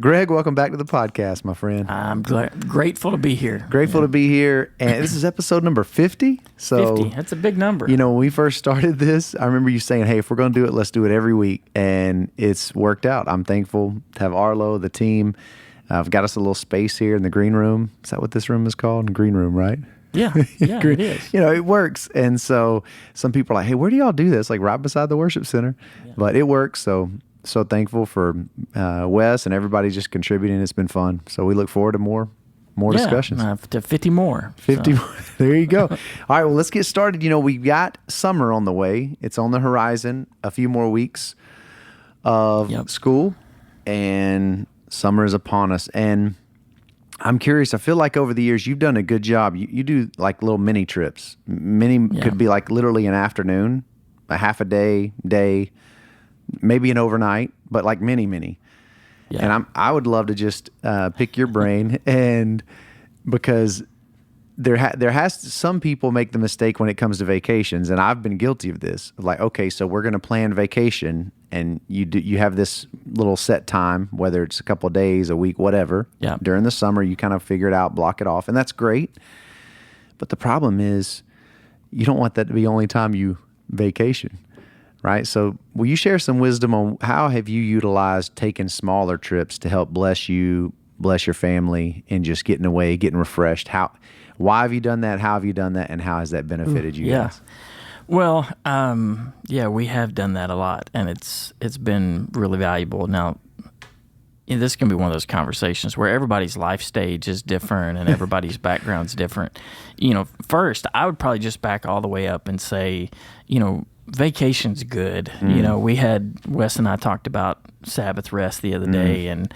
Greg, welcome back to the podcast, my friend. I'm grateful to be here. Grateful to be here. And this is episode number 50. So 50. That's a big number. You know, when we first started this, I remember you saying, hey, if we're going to do it, let's do it every week. And it's worked out. I'm thankful to have Arlo, the team. I've got us a little space here in the green room. Is that what this room is called? Green room, right? Yeah, it is. You know, it works. And so some people are like, hey, where do y'all do this? Like right beside the worship center. Yeah. But it works. So thankful for Wes and everybody just contributing. It's been fun. So we look forward to more discussions. To 50 more. 50 more. There you go. All right, well, let's get started. You know, we've got summer on the way. It's on the horizon. A few more weeks of school, and summer is upon us. And I'm curious. I feel like over the years, you've done a good job. You do like little mini trips. Could be like literally an afternoon, a half a day, maybe an overnight, but like mini. Yeah. And I would love to just pick your brain, and because there has some people make the mistake when it comes to vacations, and I've been guilty of this. Like, okay, so we're going to plan vacation, and you have this little set time, whether it's a couple of days, a week, whatever. Yeah. During the summer, you kind of figure it out, block it off, and that's great. But the problem is, you don't want that to be the only time you vacation. Right. So will you share some wisdom on how have you utilized taking smaller trips to help bless you, bless your family, and just getting away, getting refreshed? Why have you done that? How have you done that? And how has that benefited you guys? Well, we have done that a lot, and it's been really valuable. Now, this can be one of those conversations where everybody's life stage is different and everybody's background's different. You know, first, I would probably just back all the way up and say, you know, vacation's good. You know, Wes and I talked about Sabbath rest the other day, and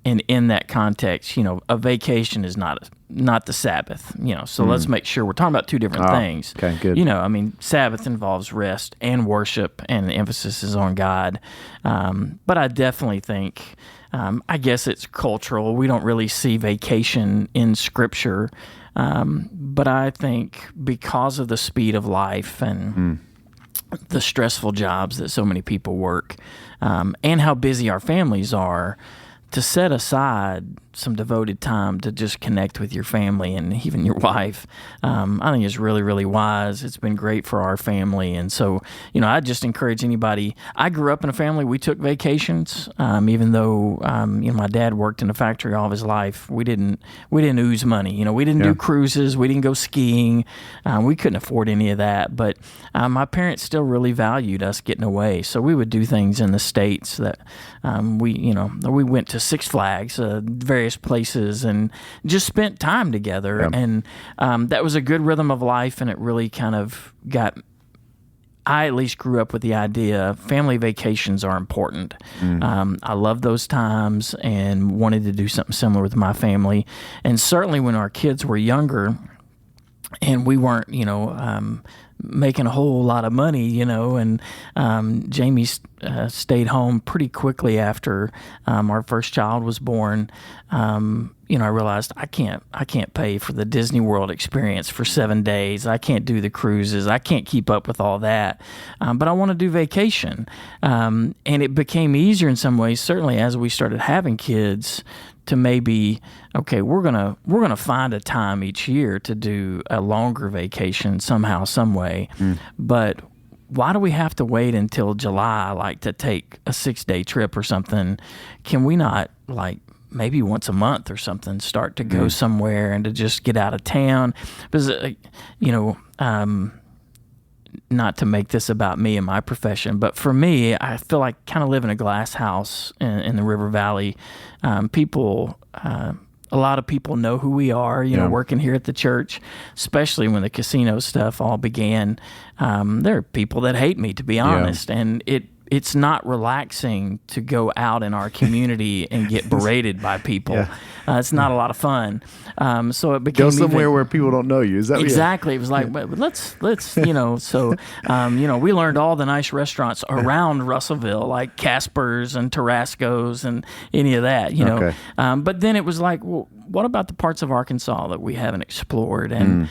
in that context, you know, a vacation is not the Sabbath, you know, so let's make sure we're talking about two different things. Okay, good. You know, I mean, Sabbath involves rest and worship, and the emphasis is on God. But I definitely think, I guess it's cultural. We don't really see vacation in Scripture. But I think because of the speed of life and the stressful jobs that so many people work, and how busy our families are, to set aside some devoted time to just connect with your family and even your wife, I think is really, really wise. It's been great for our family. And so, you know, I just encourage anybody. I grew up in a family, we took vacations, even though, you know, my dad worked in a factory all of his life. We didn't ooze money. You know, we didn't do cruises. We didn't go skiing. We couldn't afford any of that. But my parents still really valued us getting away. So we would do things in the States that we went to Six Flags, various places, and just spent time together. And that was a good rhythm of life, and it really kind of I at least grew up with the idea family vacations are important. I love those times and wanted to do something similar with my family. And certainly when our kids were younger and we weren't, you know, making a whole lot of money, you know, and Jamie stayed home pretty quickly after our first child was born. You know, I realized I can't pay for the Disney World experience for 7 days. I can't do the cruises. I can't keep up with all that. But I want to do vacation. And it became easier in some ways, certainly as we started having kids, to maybe, okay, we're gonna find a time each year to do a longer vacation somehow, some way. But why do we have to wait until July, like, to take a 6-day trip or something? Can we not, like, maybe once a month or something, start to go somewhere and to just get out of town? Because, you know, not to make this about me and my profession, but for me, I feel like I kind of live in a glass house in the River Valley. A lot of people know who we are, you know, working here at the church, especially when the casino stuff all began. There are people that hate me, to be honest, and it's not relaxing to go out in our community and get berated by people. It's not a lot of fun. So it became go somewhere where people don't know you. Is that exactly? It was like, but let's you know. So you know, we learned all the nice restaurants around Russellville, like Casper's and Tarasco's and any of that. You know, but then it was like, well, what about the parts of Arkansas that we haven't explored? And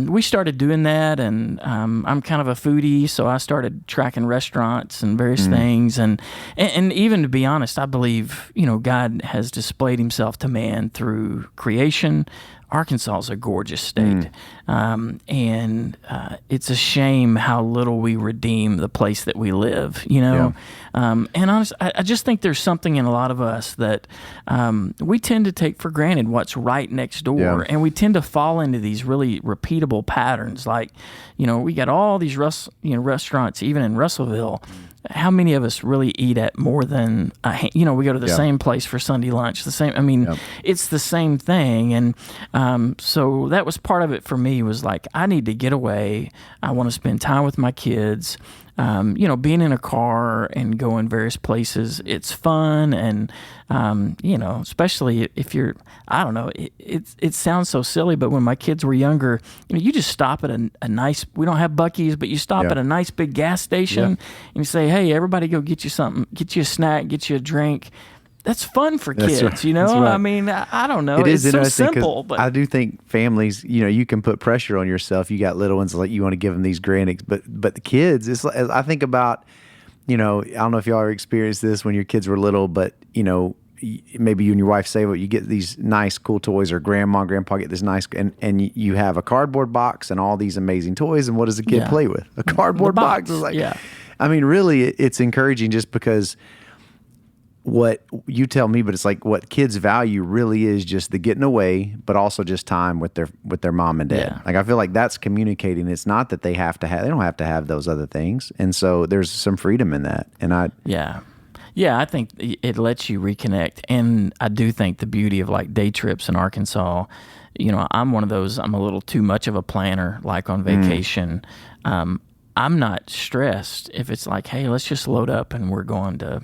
we started doing that, and I'm kind of a foodie, so I started tracking restaurants and various things. And even to be honest, I believe, God has displayed himself to man through creation. Arkansas is a gorgeous state, and it's a shame how little we redeem the place that we live, And honestly, I just think there's something in a lot of us that we tend to take for granted what's right next door, and we tend to fall into these really repeatable patterns. Like, we got all these restaurants, even in Russellville. How many of us really eat at more than we go to the same place for Sunday lunch? It's the same thing, and so that was part of it for me. Was like, I need to get away. I want to spend time with my kids. Being in a car and going various places, it's fun, and especially if you're, I don't know, it sounds so silly, but when my kids were younger, you just stop at a nice, we don't have Buc-ee's, but you stop at a nice big gas station and you say, hey, everybody go get you something, get you a snack, get you a drink. That's fun for kids, right. That's right. I mean, I don't know. It is so interesting, simple, but I do think families, you can put pressure on yourself. You got little ones, like you want to give them these grand, but the kids, it's like, I think about, I don't know if y'all ever experienced this when your kids were little, but maybe you and your wife save it. You get these nice, cool toys, or grandma and grandpa get this nice, and you have a cardboard box and all these amazing toys. And what does a kid play with? A cardboard box. Is like, I mean, really, it's encouraging just because. What you tell me, but it's like what kids value really is just the getting away, but also just time with their mom and dad. Yeah. Like, I feel like that's communicating. It's not that they don't have to have those other things. And so there's some freedom in that. And I think it lets you reconnect. And I do think the beauty of like day trips in Arkansas, I'm one of those, I'm a little too much of a planner, like on vacation. I'm not stressed if it's like, hey, let's just load up and we're going to,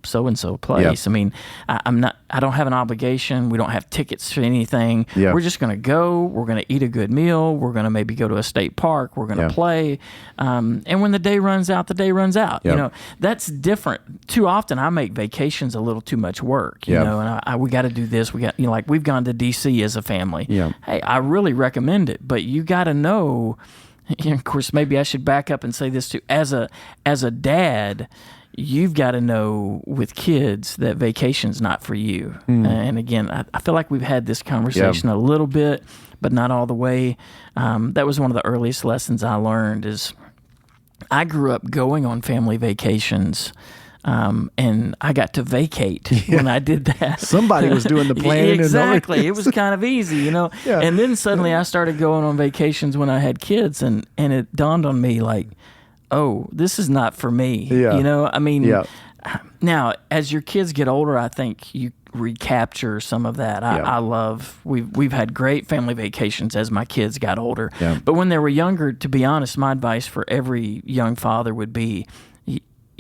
so-and-so place. Yep. I mean, I don't have an obligation. We don't have tickets to anything. Yep. We're just going to go. We're going to eat a good meal. We're going to maybe go to a state park. We're going to play. And when the day runs out, the day runs out. Yep. That's different. Too often I make vacations a little too much work, and we got to do this. We got, like we've gone to D.C. as a family. Yep. Hey, I really recommend it, but you got to know. Of course, maybe I should back up and say this too. As a dad, you've got to know with kids that vacation's not for you. And again, I feel like we've had this conversation a little bit, but not all the way. That was one of the earliest lessons I learned. Is I grew up going on family vacations. And I got to vacate when I did that. Somebody was doing the planning. Exactly. It was kind of easy, And then suddenly I started going on vacations when I had kids, and it dawned on me like, oh, this is not for me. I mean, now as your kids get older, I think you recapture some of that. I love, we've had great family vacations as my kids got older. But when they were younger, to be honest, my advice for every young father would be,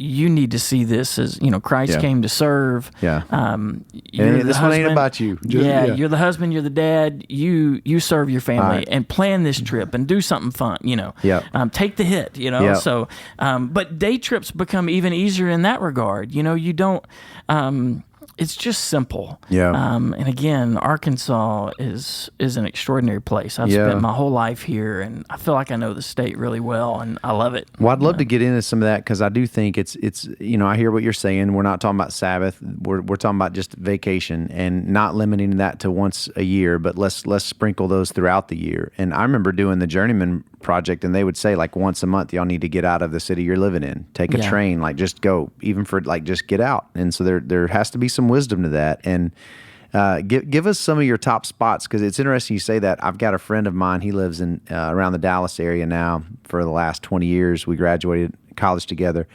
you need to see this as, Christ came to serve. This one ain't about you. You're the husband, you're the dad. You serve your family and plan this trip and do something fun. Take the hit. So, but day trips become even easier in that regard. You don't. It's just simple. And again, Arkansas is an extraordinary place. I've spent my whole life here, and I feel like I know the state really well, and I love it. Well, I'd love to get into some of that, because I do think it's I hear what you're saying. We're not talking about Sabbath. We're talking about just vacation, and not limiting that to once a year, but let's sprinkle those throughout the year. And I remember doing the Journeyman project, and they would say, like, once a month y'all need to get out of the city you're living in. Take a train, like, just go, even for like just get out. And so there has to be some wisdom to that. And give us some of your top spots, because it's interesting you say that. I've got a friend of mine, he lives in around the Dallas area now for the last 20 years. We graduated college together,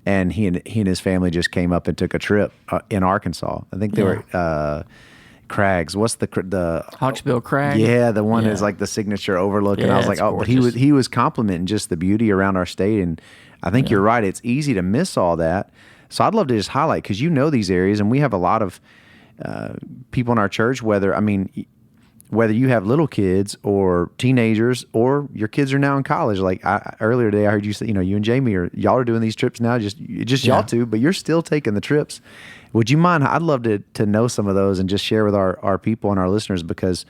and he and his family just came up and took a trip in Arkansas. I think they were crags. What's the Hawksbill Crag? Yeah, the one is like the signature overlook. And I was like, but he was complimenting just the beauty around our state. And I think you're right. It's easy to miss all that. So I'd love to just highlight, because these areas, and we have a lot of people in our church, whether you have little kids or teenagers or your kids are now in college. Like earlier today, I heard you say, you and Jamie y'all are doing these trips now, just y'all two, but you're still taking the trips. Would you mind? I'd love to know some of those and just share with our people and our listeners, because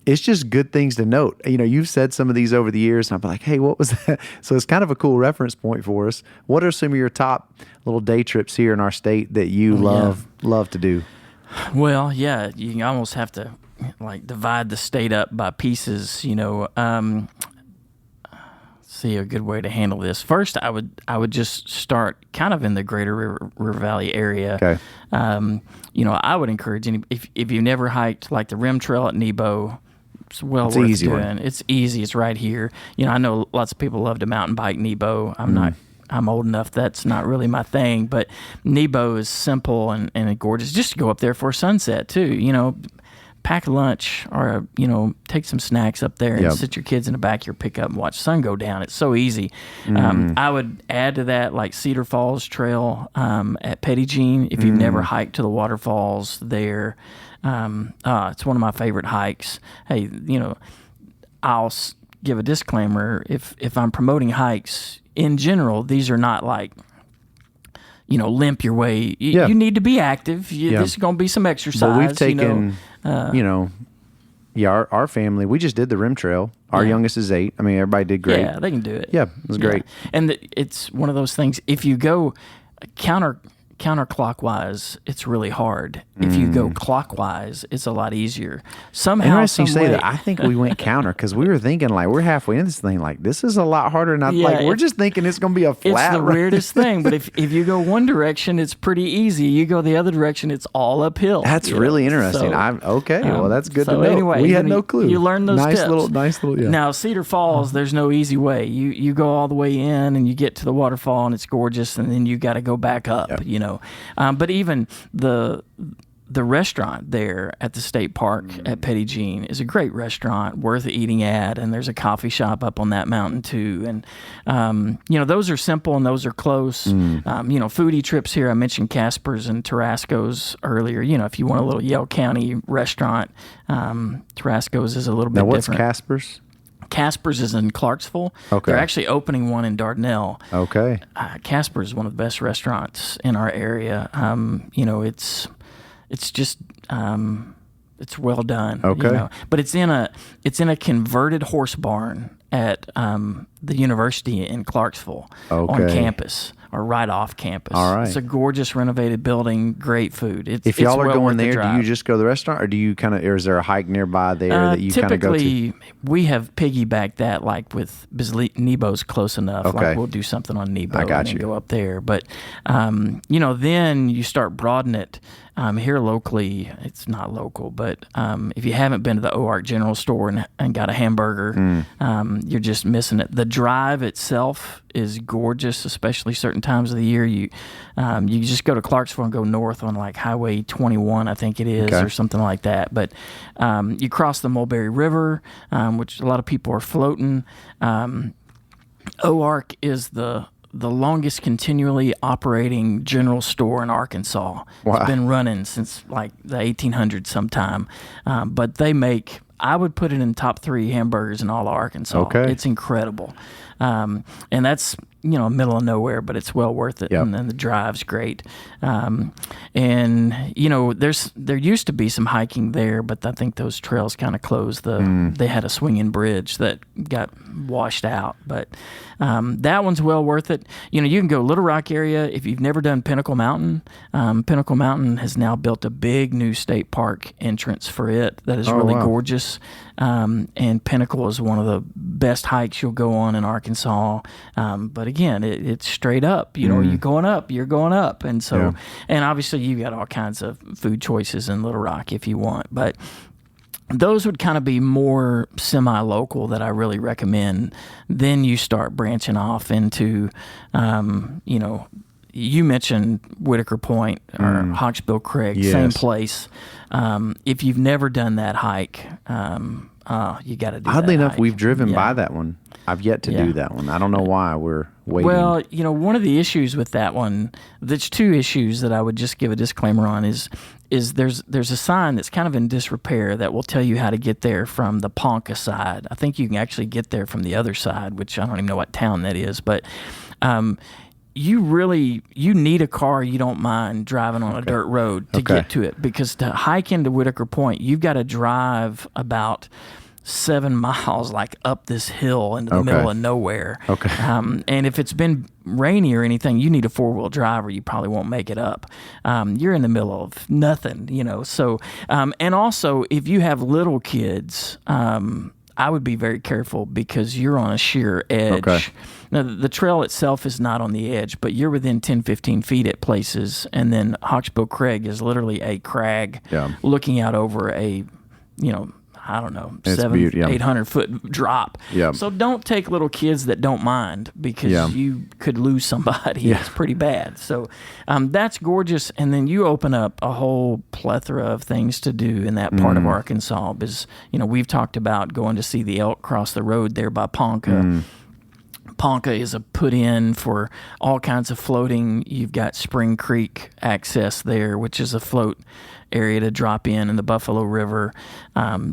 it's just good things to note. You've said some of these over the years, and I'm like, hey, what was that? So it's kind of a cool reference point for us. What are some of your top little day trips here in our state that you love to do? Well, yeah, you almost have to divide the state up by pieces. See a good way to handle this. First, I would just start kind of in the greater River Valley area. Okay. I would encourage if you've never hiked like the Rim Trail at Nebo. It's worth doing. It's easy. It's right here. I know lots of people love to mountain bike Nebo. I'm old enough that's not really my thing, but Nebo is simple and gorgeous. Just to go up there for a sunset too. Pack a lunch or take some snacks up there and sit your kids in the back of your pickup and watch the sun go down. It's so easy. I would add to that like Cedar Falls Trail at Petit if you've never hiked to the waterfalls there. It's one of my favorite hikes. Hey, I'll give a disclaimer. If I'm promoting hikes in general, these are not like, limp your way. You need to be active. This is going to be some exercise. But we've taken, our family, we just did the Rim Trail. Our youngest is 8. I mean, everybody did great. Yeah, they can do it. Yeah, it was great. And it's one of those things, if you go counterclockwise, it's really hard. If you go clockwise, it's a lot easier. Somehow, interesting you say that. I think we went counter because we were thinking we're halfway into this thing. This is a lot harder. And we're just thinking it's going to be a flat. It's the weirdest thing. But if you go one direction, it's pretty easy. You go the other direction, it's all uphill. That's really interesting. Well, that's good to know. Anyway, we had no clue. You learn those tips. Nice little. Yeah. Now Cedar Falls, there's no easy way. You go all the way in and you get to the waterfall and it's gorgeous, and then you got to go back up. Yep. But even the restaurant there at the state park at Petit Jean is a great restaurant, worth eating at, and there's a coffee shop up on that mountain too. And those are simple and those are close. Foodie trips here. I mentioned Jasper's and Tarasco's earlier. If you want a little Yell County restaurant, Tarasco's is a little bit different. Now, what's Jasper's? Jasper's is in Clarksville. Okay. They're actually opening one in Dardanelle. Okay. Jasper's is one of the best restaurants in our area. It's just it's well done. Okay. But it's in a converted horse barn at the university in Clarksville on campus. Or right off campus. All right. It's a gorgeous renovated building, great food. If y'all are going there, do you just go to the restaurant, or do you or is there a hike nearby there that you kind of go to? Typically, we have piggybacked that because Nebo's close enough. Okay. We'll do something on Nebo and go up there. But, then you start broadening it. Here locally, it's not local, but if you haven't been to the Oark General Store and got a hamburger, you're just missing it. The drive itself is gorgeous, especially certain times of the year. You just go to Clarksville and go north on Highway 21, I think it is, or something like that. But you cross the Mulberry River, which a lot of people are floating. Oark is the longest continually operating general store in Arkansas. Wow. It's been running since the 1800s sometime. But they make, I would put it in top 3 hamburgers in all of Arkansas. Okay. It's incredible. And that's, middle of nowhere, but it's well worth it. Yep. And then the drive's great. There used to be some hiking there, but I think those trails kind of closed. They had a swinging bridge that got washed out, but that one's well worth it. You can go Little Rock area. If you've never done Pinnacle Mountain, Pinnacle Mountain has now built a big new state park entrance for it that is really gorgeous. And Pinnacle is one of the best hikes you'll go on in Arkansas. But again, it's straight up. You're going up. And so, and obviously you got all kinds of food choices in Little Rock if you want. But those would kind of be more semi-local that I really recommend. Then you start branching off into, you mentioned Whitaker Point or Hawksbill Creek, same place. If you've never done that hike, you got to do Oddly that enough, hike. we've driven by that one. I've yet to do that one. I don't know why we're waiting. Well, one of the issues with that one, there's two issues that I would just give a disclaimer on is there's a sign that's kind of in disrepair that will tell you how to get there from the Ponca side. I think you can actually get there from the other side, which I don't even know what town that is, but you need a car you don't mind driving on a dirt road to get to it, because to hike into Whitaker Point, you've got to drive about 7 miles like up this hill into the middle of nowhere. And if it's been rainy or anything, you need a 4-wheel drive or you probably won't make it up. You're in the middle of nothing, so and also if you have little kids, I would be very careful because you're on a sheer edge. Now, the trail itself is not on the edge, but you're within 10, 15 feet at places, and then Hawksbill Crag is literally a crag looking out over a, I don't know, 800 foot drop. So don't take little kids that don't mind, because you could lose somebody. It's pretty bad. So that's gorgeous. And then you open up a whole plethora of things to do in that part of Arkansas. Because, we've talked about going to see the elk cross the road there by Ponca. Ponca is a put-in for all kinds of floating. You've got Spring Creek access there, which is a float area to drop in the Buffalo River.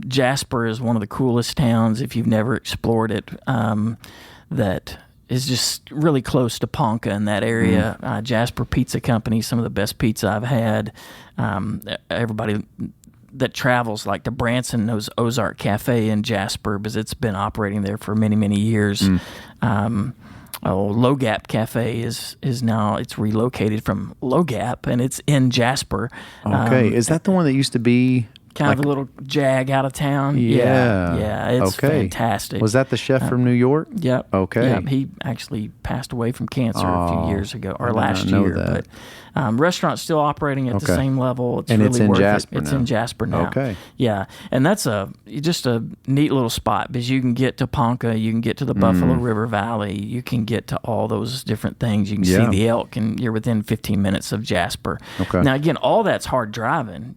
Jasper is one of the coolest towns, if you've never explored it, that is just really close to Ponca in that area. Jasper Pizza Company, some of the best pizza I've had. Everybody that travels like to Branson knows Ozark Cafe in Jasper, because it's been operating there for many, many years. Low Gap Cafe is now, it's relocated from Low Gap, and it's in Jasper. Is that the one that used to be kind of a little jag out of town? Yeah, it's fantastic. Was that the chef from New York? Yep. Yep. He actually passed away from cancer a few years ago, or last year. But restaurant's still operating at the same level. It's really worth it. It's in Jasper now. Yeah, and that's just a neat little spot, because you can get to Ponca, you can get to the Buffalo River Valley, you can get to all those different things. You can see the elk, and you're within 15 minutes of Jasper. Now, again, all that's hard driving.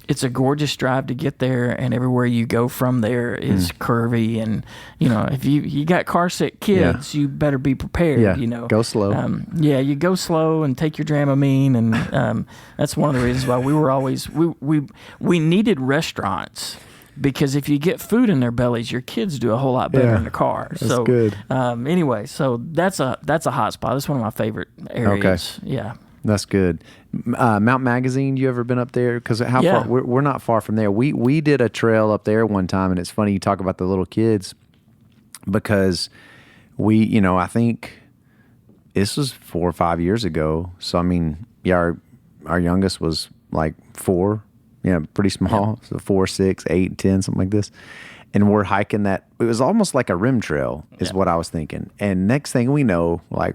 It's a gorgeous drive to get there, and everywhere you go from there is curvy. And if you got car sick kids, you better be prepared. Go slow. You go slow and take your Dramamine, and that's one of the reasons why we were always we needed restaurants, because if you get food in their bellies, your kids do a whole lot better in the car. That's good. Anyway, so that's a hot spot. That's one of my favorite areas. Yeah. That's good. Mount Magazine, you ever been up there? Because far? We're not far from there. We did a trail up there one time, and it's funny you talk about the little kids, because I think this was 4 or 5 years ago. So I mean, our youngest was like 4, pretty small. So 4, 6, 8, 10, something like this. And we're hiking that. It was almost like a rim trail, is what I was thinking. And next thing we know, like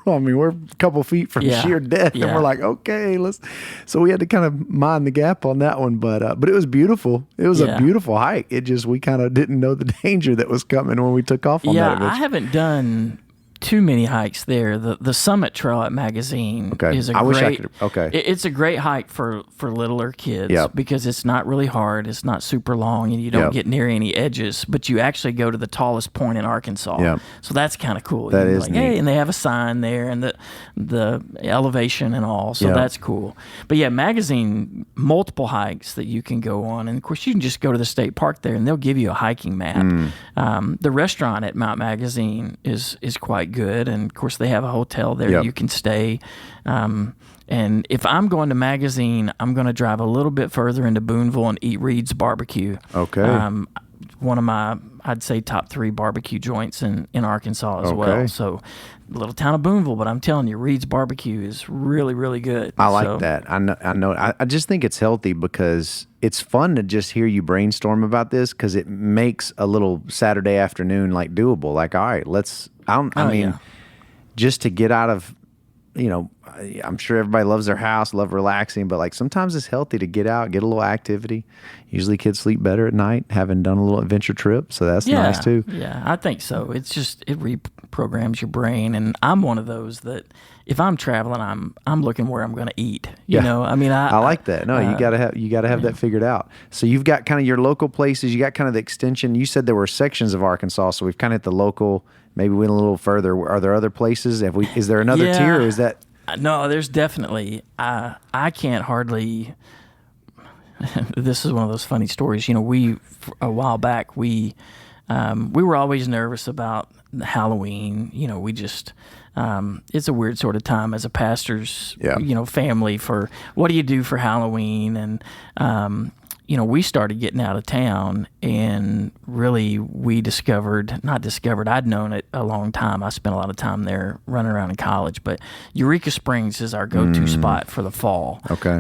we're a couple feet from sheer death, and we're like, okay, let's. So we had to kind of mind the gap on that one, but it was beautiful. It was a beautiful hike. It just, we kind of didn't know the danger that was coming when we took off on that. I haven't done too many hikes there. The Summit Trail at Magazine is it's a great hike for littler kids, because it's not really hard, it's not super long, and you don't get near any edges, but you actually go to the tallest point in Arkansas. So that's kind of cool. That is like, neat. hey, and they have a sign there, and the elevation and all, so that's cool. But Magazine, multiple hikes that you can go on, and of course you can just go to the state park there and they'll give you a hiking map. The restaurant at Mount Magazine is quite good, and of course they have a hotel there you can stay. And if I'm going to Magazine, I'm going to drive a little bit further into Booneville and eat Reid's barbecue. One of my, I'd say, top 3 barbecue joints in Arkansas as well. So, little town of Booneville, but I'm telling you, Reid's barbecue is really, really good. I like that. I know. I just think it's healthy, because it's fun to just hear you brainstorm about this, because it makes a little Saturday afternoon like doable. Like, all right, let's. I mean, just to get out of I'm sure everybody loves their house, love relaxing, but like sometimes it's healthy to get out, get a little activity. Usually kids sleep better at night, having done a little adventure trip. So that's nice too. Yeah, I think so. It's just, it reprograms your brain. And I'm one of those that if I'm traveling, I'm looking where I'm going to eat. You know, I mean, I like that. No, you gotta have that figured out. So you've got kind of your local places. You got kind of the extension. You said there were sections of Arkansas, so we've kind of hit the local. Maybe we went a little further. Are there other places? Is there another tier? Or is that? No, there's definitely. I can't hardly. This is one of those funny stories. You know, a while back we were always nervous about Halloween. You know, we just. It's a weird sort of time as a pastor's, family for what do you do for Halloween? And, we started getting out of town and really I'd known it a long time. I spent a lot of time there running around in college, but Eureka Springs is our go-to spot for the fall. Okay.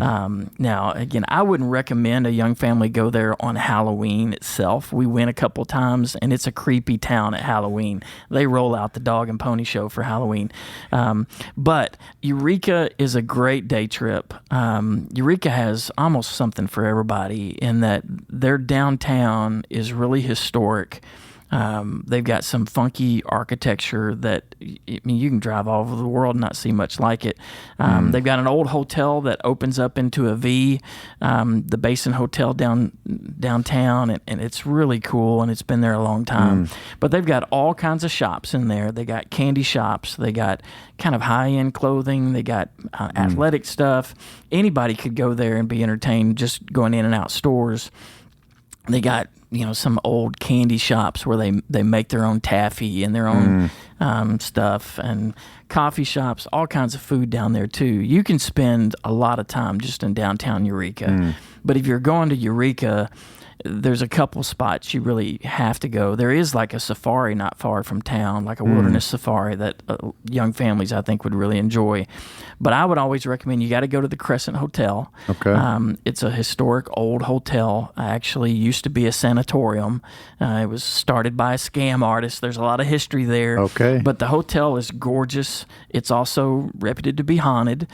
Now, again, I wouldn't recommend a young family go there on Halloween itself. We went a couple times and it's a creepy town at Halloween. They roll out the dog and pony show for Halloween. But Eureka is a great day trip. Eureka has almost something for everybody in that their downtown is really historic. They've got some funky architecture that, I mean, you can drive all over the world and not see much like it. They've got an old hotel that opens up into a V, the Basin Hotel downtown, and it's really cool, and it's been there a long time. But they've got all kinds of shops in there. They got candy shops. They got kind of high-end clothing. They got athletic stuff. Anybody could go there and be entertained just going in and out stores. They got some old candy shops where they make their own taffy and their own stuff, and coffee shops, all kinds of food down there too. You can spend a lot of time just in downtown Eureka. But if you're going to Eureka, there's a couple spots you really have to go. There is like a safari not far from town, like a wilderness safari that young families I think would really enjoy. But I would always recommend you got to go to the Crescent Hotel. Okay. It's a historic old hotel. Actually used to be a sanatorium. It was started by a scam artist. There's a lot of history there. Okay. But the hotel is gorgeous. It's also reputed to be haunted.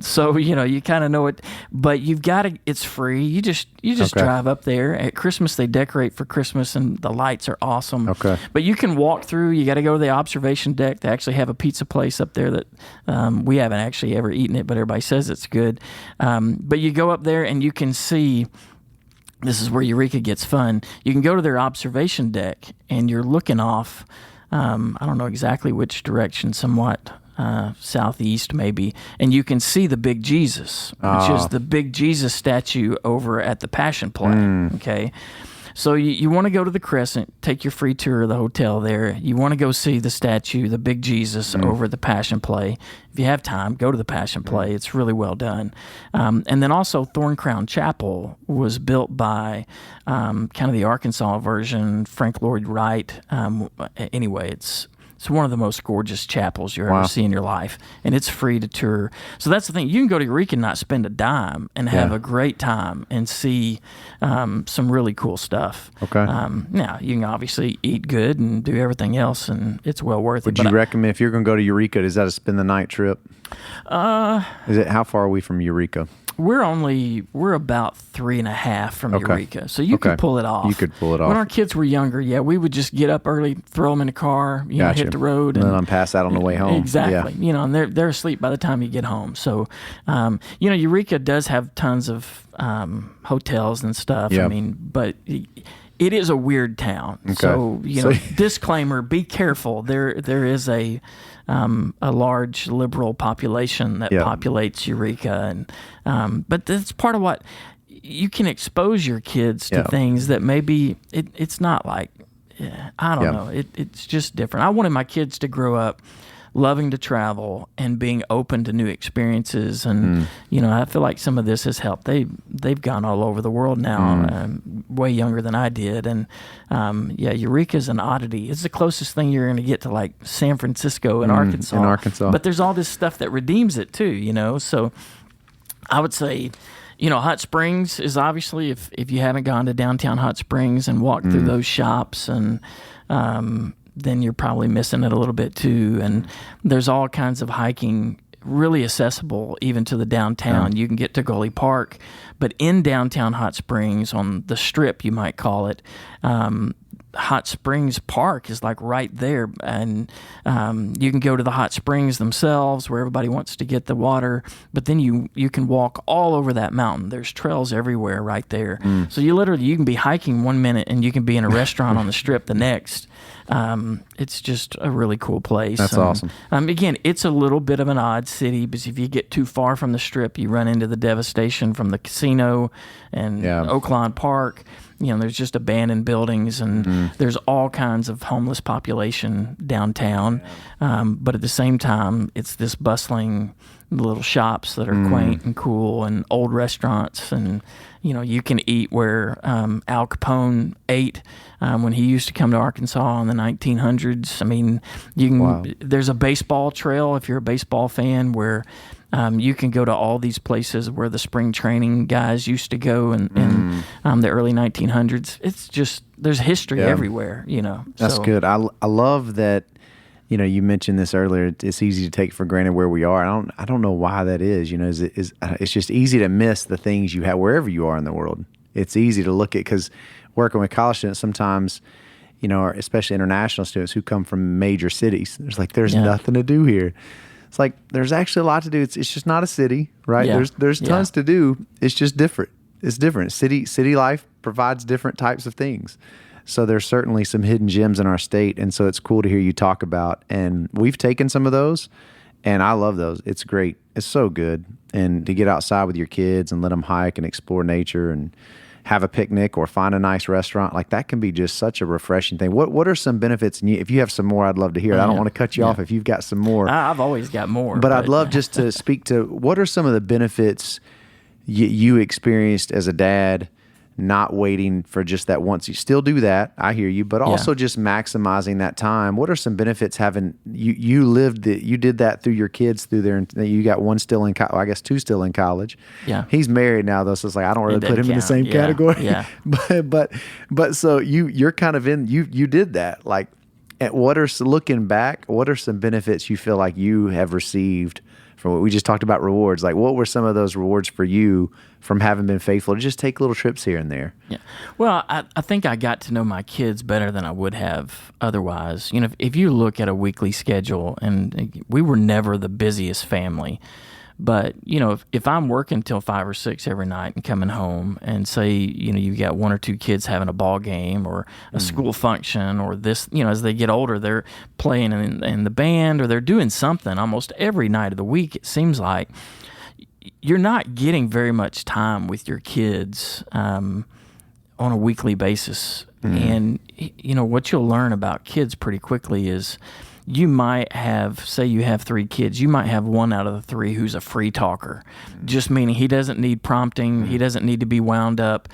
So, you kind of know it. But you've got to, it's free. You just drive up there. At Christmas, they decorate for Christmas, and the lights are awesome. Okay. But you can walk through. You got to go to the observation deck. They actually have a pizza place up there that we haven't actually ever eaten it, but everybody says it's good. But you go up there, and you can see. This is where Eureka gets fun. You can go to their observation deck, and you're looking off. I don't know exactly which direction, somewhat. Southeast maybe, and you can see the big Jesus, which is the big Jesus statue over at the Passion Play. Okay, so you want to go to the Crescent, take your free tour of the hotel there. You want to go see the statue, the big Jesus over at the Passion Play. If you have time, go to the Passion Play. It's really well done. And then also Thorn Crown Chapel was built by kind of the Arkansas version, Frank Lloyd Wright. Anyway, it's one of the most gorgeous chapels you'll ever see in your life, and it's free to tour. So that's the thing. You can go to Eureka and not spend a dime and have a great time and see some really cool stuff. Okay. Now, you can obviously eat good and do everything else, and it's well worth it. Would you recommend, if you're going to go to Eureka, is that a spend-the-night trip? How far are we from Eureka? We're about 3.5 from Eureka, so you could pull it off. You could pull it off. When our kids were younger, we would just get up early, throw them in the car, hit the road, and then pass out on the way home. Exactly, and they're asleep by the time you get home. So, Eureka does have tons of hotels and stuff. Yeah. I mean, but it is a weird town. Okay. So, disclaimer: be careful. There is a large liberal population that populates Eureka, and but that's part of what you can expose your kids to things that maybe it's not like. I don't know. It's just different. I wanted my kids to grow up loving to travel and being open to new experiences, and I feel like some of this has helped. They've gone all over the world now, way younger than I did, and Eureka's an oddity. It's the closest thing you're going to get to like San Francisco in Arkansas. In Arkansas, but there's all this stuff that redeems it too. So I would say. Hot Springs is obviously, if you haven't gone to downtown Hot Springs and walked through those shops, and then you're probably missing it a little bit too. And there's all kinds of hiking really accessible even to the downtown. You can get to Gully Park, but in downtown Hot Springs, on the Strip, you might call it, Hot Springs Park is like right there, and you can go to the hot springs themselves where everybody wants to get the water, but then you can walk all over that mountain. There's trails everywhere right there. So you can be hiking 1 minute and you can be in a restaurant on the Strip the next. It's just a really cool place. That's awesome. Again, it's a little bit of an odd city because if you get too far from the Strip, you run into the devastation from the casino and Oaklawn Park. There's just abandoned buildings, and there's all kinds of homeless population downtown. But at the same time, it's this bustling little shops that are quaint and cool, and old restaurants. And, you can eat where Al Capone ate when he used to come to Arkansas in the 1900s. I mean, there's a baseball trail, if you're a baseball fan, where you can go to all these places where the spring training guys used to go in the early 1900s. It's just, there's history everywhere, That's good. I love that, you mentioned this earlier. It's easy to take for granted where we are. I don't know why that is. It's just easy to miss the things you have wherever you are in the world. It's easy to look at, because working with college students sometimes, or especially international students who come from major cities, there's nothing to do here. It's like there's actually a lot to do. It's just not a city, right? Yeah. There's tons to do. It's just different. It's different. City life provides different types of things. So there's certainly some hidden gems in our state, and so it's cool to hear you talk about. And we've taken some of those, and I love those. It's great. It's so good. And to get outside with your kids and let them hike and explore nature and have a picnic or find a nice restaurant, that can be just such a refreshing thing. What are some benefits? And if you have some more, I'd love to hear it. I don't want to cut you off if you've got some more. I've always got more. But I'd love just to speak to what are some of the benefits you experienced as a dad, not waiting for just that once. You still do that, I hear you, but also just maximizing that time. What are some benefits having you did that through your kids through there, and you got one still in I guess two still in college. Yeah, he's married now though, so it's I don't really put him in the same category. Yeah, but so you're kind of in you did that. Looking back, what are some benefits you feel like you have received from what we just talked about, rewards? What were some of those rewards for you from having been faithful to just take little trips here and there? Yeah. Well, I think I got to know my kids better than I would have otherwise. If you look at a weekly schedule, and we were never the busiest family, but, if I'm working till 5 or 6 every night and coming home and say, you got 1 or 2 kids having a ball game or a school function or this, as they get older, they're playing in the band or they're doing something almost every night of the week, it seems like, you're not getting very much time with your kids on a weekly basis. And, what you'll learn about kids pretty quickly is you might have, say you have 3 kids, you might have 1 out of the 3 who's a free talker, just meaning he doesn't need prompting, he doesn't need to be wound up.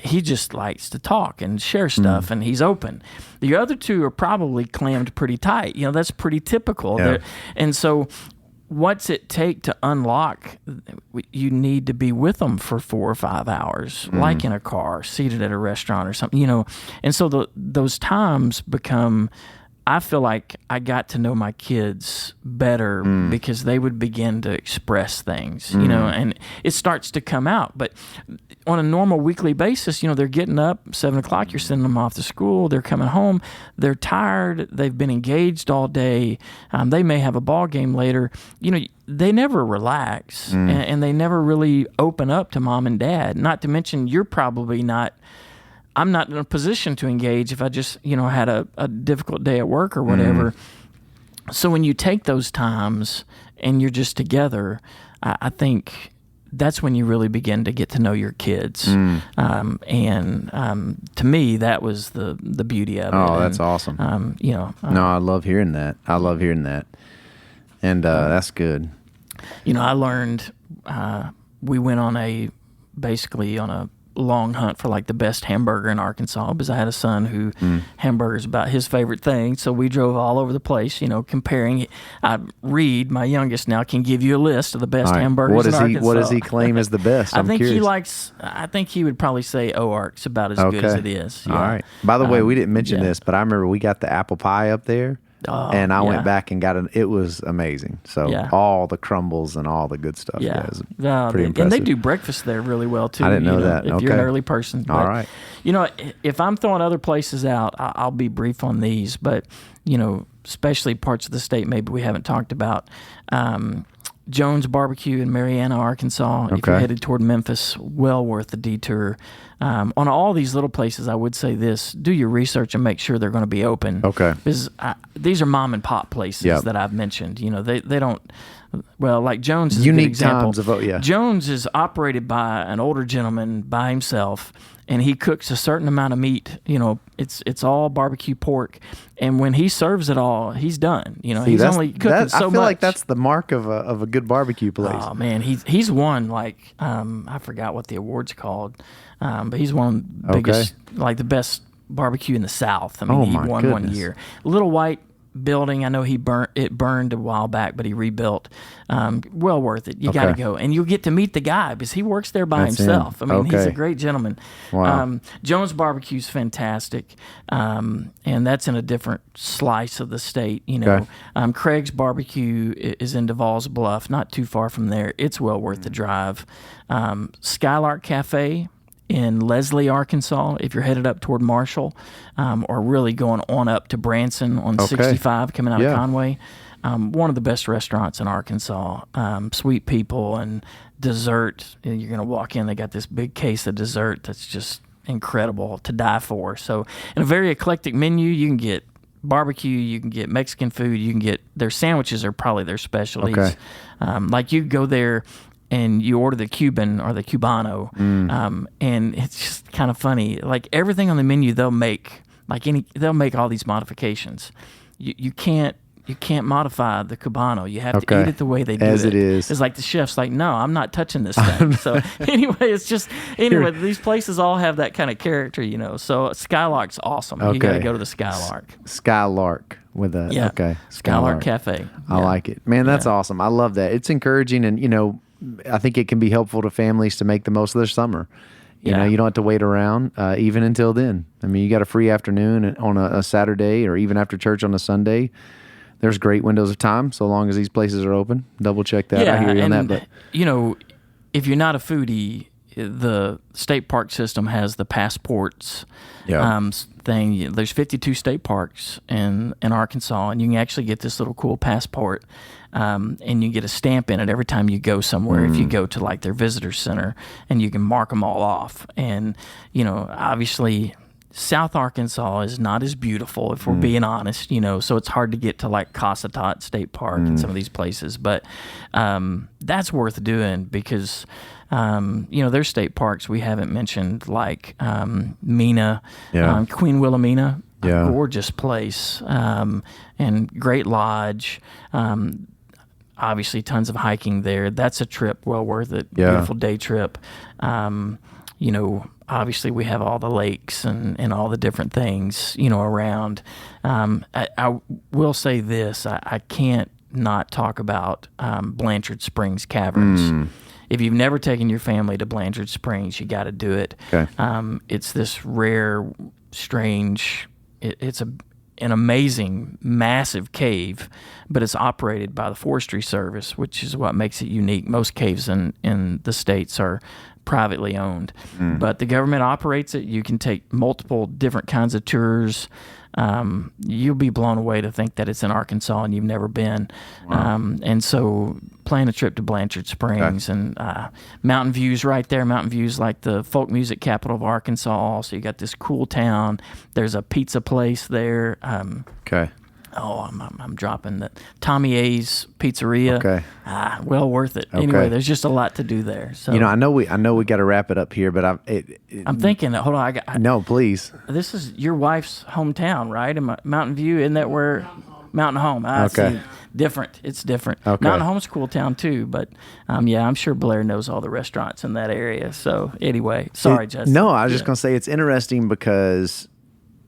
He just likes to talk and share stuff, and he's open. The other 2 are probably clammed pretty tight. That's pretty typical. Yeah. And so what's it take to unlock? You need to be with them for 4 or 5 hours, like in a car, seated at a restaurant or something, And so those times become, I feel like I got to know my kids better because they would begin to express things, and it starts to come out. But on a normal weekly basis, they're getting up 7 o'clock, you're sending them off to school, they're coming home, they're tired, they've been engaged all day, they may have a ball game later, they never relax and they never really open up to mom and dad. Not to mention, you're probably not, I'm not in a position to engage if I just, had a difficult day at work or whatever. So when you take those times and you're just together, I think that's when you really begin to get to know your kids. And to me, that was the beauty of it. Oh, that's awesome. No, I love hearing that. And that's good. I learned, we went on a long hunt for the best hamburger in Arkansas, because I had a son who hamburgers about his favorite thing. So we drove all over the place, comparing. Reid, my youngest now, can give you a list of the best hamburgers in Arkansas. What does he claim as the best? I think he would probably say Oark's about as good as it is. Yeah. All right. By the way, we didn't mention this, but I remember we got the apple pie up there. and I went back and it was amazing. So all the crumbles and all the good stuff. Yeah, it was pretty impressive. And they do breakfast there really well too. I didn't know that. If you're an early person. All right. If I'm throwing other places out, I'll be brief on these, but especially parts of the state maybe we haven't talked about. Jones Barbecue in Marianna, Arkansas. If you're headed toward Memphis, well worth the detour. On all these little places, I would say this: do your research and make sure they're going to be open. Okay. Because these are mom and pop places that I've mentioned. They don't. Well, like Jones is unique a good example. Times of Jones is operated by an older gentleman by himself, and he cooks a certain amount of meat. It's all barbecue pork, and when he serves it all, he's done. He's only cooking so much. I feel like that's the mark of a good barbecue place. Oh man, he's won I forgot what the award's called, but he's one of the biggest, the best barbecue in the South. I mean, he won one year. Little White building, I know it burned a while back, but he rebuilt. Well worth it. You got to go, and you'll get to meet the guy because he works there by himself. I mean, he's a great gentleman. Wow. Jones Barbecue's fantastic, and that's in a different slice of the state. Craig's Barbecue is in Devall's Bluff, not too far from there. It's well worth the drive. Skylark Cafe in Leslie, Arkansas, if you're headed up toward Marshall, or really going on up to Branson on 65 coming out of Conway. One of the best restaurants in Arkansas. Sweet people and dessert. You're going to walk in, they got this big case of dessert that's just incredible to die for. So, in a very eclectic menu, you can get barbecue, you can get Mexican food, you can get their sandwiches are probably their specialties. You go there and you order the Cuban or the Cubano, and it's just kind of funny. Like everything on the menu, they'll make all these modifications. You can't modify the Cubano. You have to eat it the way they do as it is. It's like the chef's like, no, I'm not touching this thing. So anyway, these places all have that kind of character, So Skylark's awesome. You got to go to the Skylark. Skylark with a Skylark Cafe. I like it, man. That's awesome. I love that. It's encouraging, and I think it can be helpful to families to make the most of their summer. You know, you don't have to wait around even until then. I mean, you got a free afternoon on a Saturday or even after church on a Sunday. There's great windows of time so long as these places are open. Double check that. I hear you on that. But if you're not a foodie, the state park system has the passports thing. There's 52 state parks in Arkansas, and you can actually get this little cool passport, and you get a stamp in it every time you go somewhere. If you go to their visitor center, and you can mark them all off. And obviously, South Arkansas is not as beautiful, if we're being honest, so it's hard to get to Cossatot State Park and some of these places. But that's worth doing because, there's state parks we haven't mentioned, like Mena, Queen Wilhelmina, a gorgeous place, and great lodge. Obviously, tons of hiking there. That's a trip well worth it. Beautiful day trip. Obviously we have all the lakes and all the different things, around. I will say this, I can't not talk about Blanchard Springs Caverns. If you've never taken your family to Blanchard Springs, you got to do it. It's this rare, strange, it's an amazing, massive cave, but it's operated by the Forestry Service, which is what makes it unique. Most caves in the States are privately owned, but the government operates it. You can take multiple different kinds of tours. You'll be blown away to think that it's in Arkansas and you've never been. And so plan a trip to Blanchard Springs and Mountain View's right there. Mountain View's like the folk music capital of Arkansas. So you got this cool town. There's a pizza place there. I'm dropping that. Tommy A's Pizzeria. Well worth it. Anyway, there's just a lot to do there. So I know we got to wrap it up here, but I'm thinking that. Hold on, no, please. This is your wife's hometown, right? Mountain View, isn't that where Mountain Home? See. Different. It's different. Mountain Home's a cool town too, but I'm sure Blair knows all the restaurants in that area. So anyway, sorry, Justin. No, I was just gonna say it's interesting because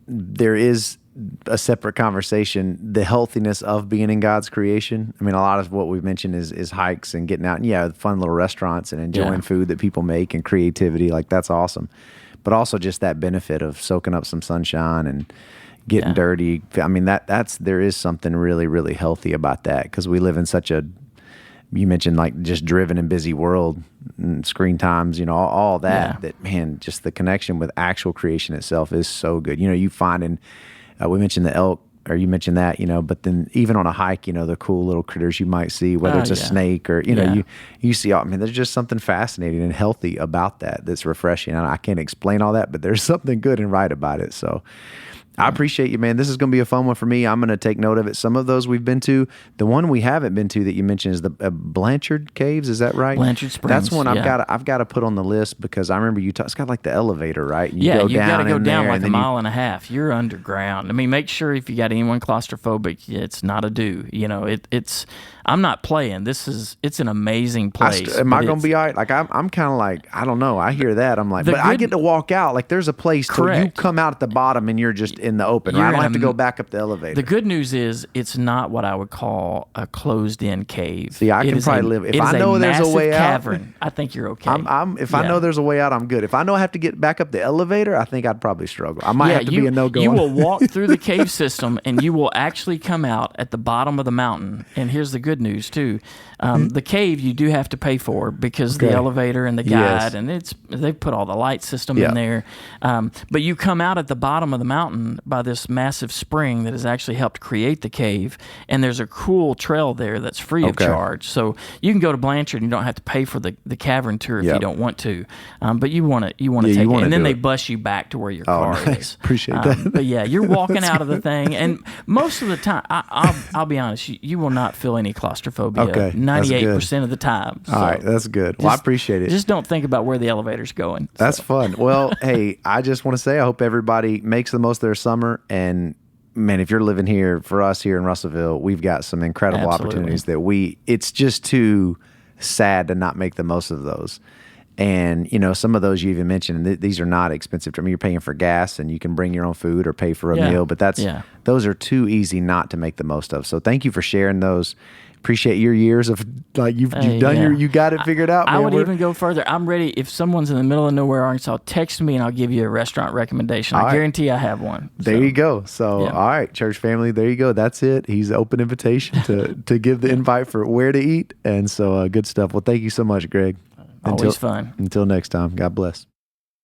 there is a separate conversation, the healthiness of being in God's creation. I mean, a lot of what we've mentioned is hikes and getting out and fun little restaurants and enjoying food that people make and creativity. That's awesome. But also just that benefit of soaking up some sunshine and, getting dirty. I mean, there is something really, really healthy about that, because we live in such a, you mentioned like just driven and busy world and screen times, all that, man, just the connection with actual creation itself is so good. You find in, we mentioned the elk, or you mentioned that, but then even on a hike, the cool little critters you might see, whether it's a snake or, you see, I mean, there's just something fascinating and healthy about that's refreshing. And I can't explain all that, but there's something good and right about it. So I appreciate you, man. This is going to be a fun one for me. I'm going to take note of it. Some of those we've been to. The one we haven't been to that you mentioned is the Blanchard Caves. Is that right? Blanchard Springs. That's one I've got to put on the list, because I remember it's got like the elevator, right? You got to go down like a mile and a half. You're underground. I mean, make sure if you got anyone claustrophobic, it's not a do. It's. I'm not playing. It's an amazing place. Am I going to be all right? Like I'm kind of like, I don't know. I hear that. I'm like, but I get to walk out. Like there's a place where you come out at the bottom and you're just in the open. Right? I don't have to go back up the elevator. The good news is it's not what I would call a closed-in cave. See, I can probably live. If I know there's a way cavern, I think you're okay. If I know there's a way out, I'm good. If I know I have to get back up the elevator, I think I'd probably struggle. I might have to be a no-go. You will walk through the cave system and you will actually come out at the bottom of the mountain. And here's the good news too. The cave you do have to pay for, because the elevator and the guide, and they've put all the light system in there. But you come out at the bottom of the mountain by this massive spring that has actually helped create the cave, and there's a cool trail there that's free of charge. So you can go to Blanchard and you don't have to pay for the cavern tour if you don't want to. But you want to take it, and then they bus you back to where your car is. Appreciate that. But yeah, you're walking out of the thing, and most of the time, I'll be honest, you will not feel any claustrophobia. 98% of the time. So all right, that's good. Well, I appreciate it. Just don't think about where the elevator's going. That's fun. Well, hey, I just want to say I hope everybody makes the most of their summer. And man, if you're living here, for us here in Russellville, we've got some incredible opportunities that it's just too sad to not make the most of those. And, some of those you even mentioned, these are not expensive. I mean, you're paying for gas and you can bring your own food or pay for a meal, but those are too easy not to make the most of. So thank you for sharing those. Appreciate your years of like you've done you got it figured out. I would even go further. I'm ready. If someone's in the middle of nowhere, Arkansas, text me and I'll give you a restaurant recommendation. I guarantee I have one. There you go. So all right, church family, there you go. That's it. He's open invitation to give the invite for where to eat, and so good stuff. Well, thank you so much, Greg. Always fun. Until next time, God bless.